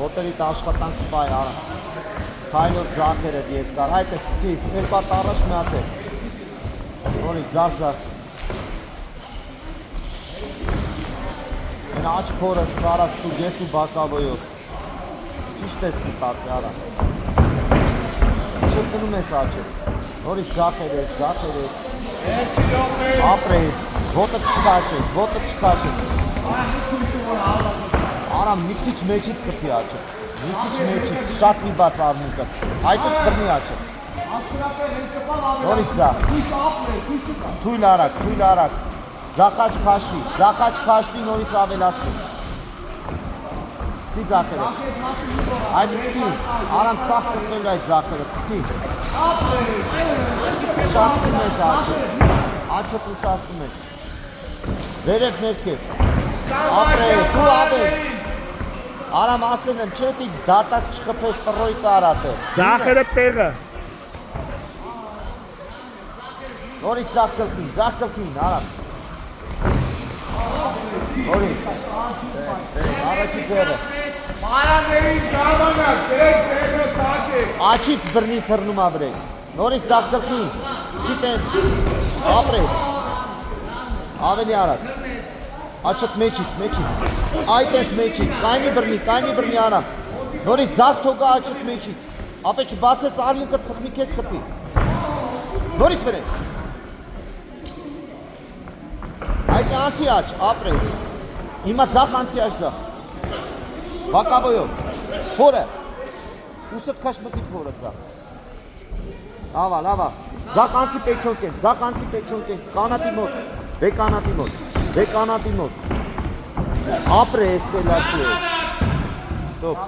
Ոտերիդ աշխատանք պայ արա։ Քայլով ձախերը երկար, այդ ես գցի, երկատ առաջ մի հատ է։ Նորից ձախ։ Մենա աչ փորը կարաս դու ես ու բակավոյով։ Ճիշտ ես մտածի արա։ Չկնում ես աչը։ Նորից ձախեր ես։ Ապրես, ոտը չքաշես։ Արա մի քիչ մեջից կփի աչը։ Մի քիչ մեջից, շատ մի բաց արմունքը։ Այդպես բռնի աչը։ Նորից ձախ։ Թույլ արագ։ Ձախաչ քաշվի, նորից ավելացրու։ Ցի ձախերը։ Այդ ցի, արամ սախ կտրել այդ ձախերը, ցի։ Ուշացնում ես աչը։ Աչը ուշացնում ես։ Վերև ներքև։ Ապրես, ու ապրես։ Արամ ասել եմ, չէ՞ դի դատակ չխփես տրոյ կարատը։ Ձախերը տեղը։ Նորից ձախ գլխին, արամ։ Նորից։ Առաջի ձերը։ Մարաներին ժամանակ, դրեք ձերը ծակեք։ Աչից բռնի թռնում ավրեք։ Նորից ձախ գլխին։ Ցիտեմ։ Ապրես։ Ավելի արագ։ Աչըտ մեջից։ Այդ ես մեջից, կայնի բռնի արամ։ Նորից ձախ թոգա աչըտ մեջից։ Ապե չբացես արմունքը ծխմի քեզ խփի։ Նորից վերես։ Այդ անցի աչ, ապրես։ Հիմա ձախ անցի աչ ձախ։ Բակավոյով։ Փորը։ Ուսդ քաշ մտի փորը ձախ։ Լավա։ Ձախ անցի պեչոնկեն, կանատի մոտ, բեկանատի մոտ։ Ապրես, կելացի է։ Ստոպ։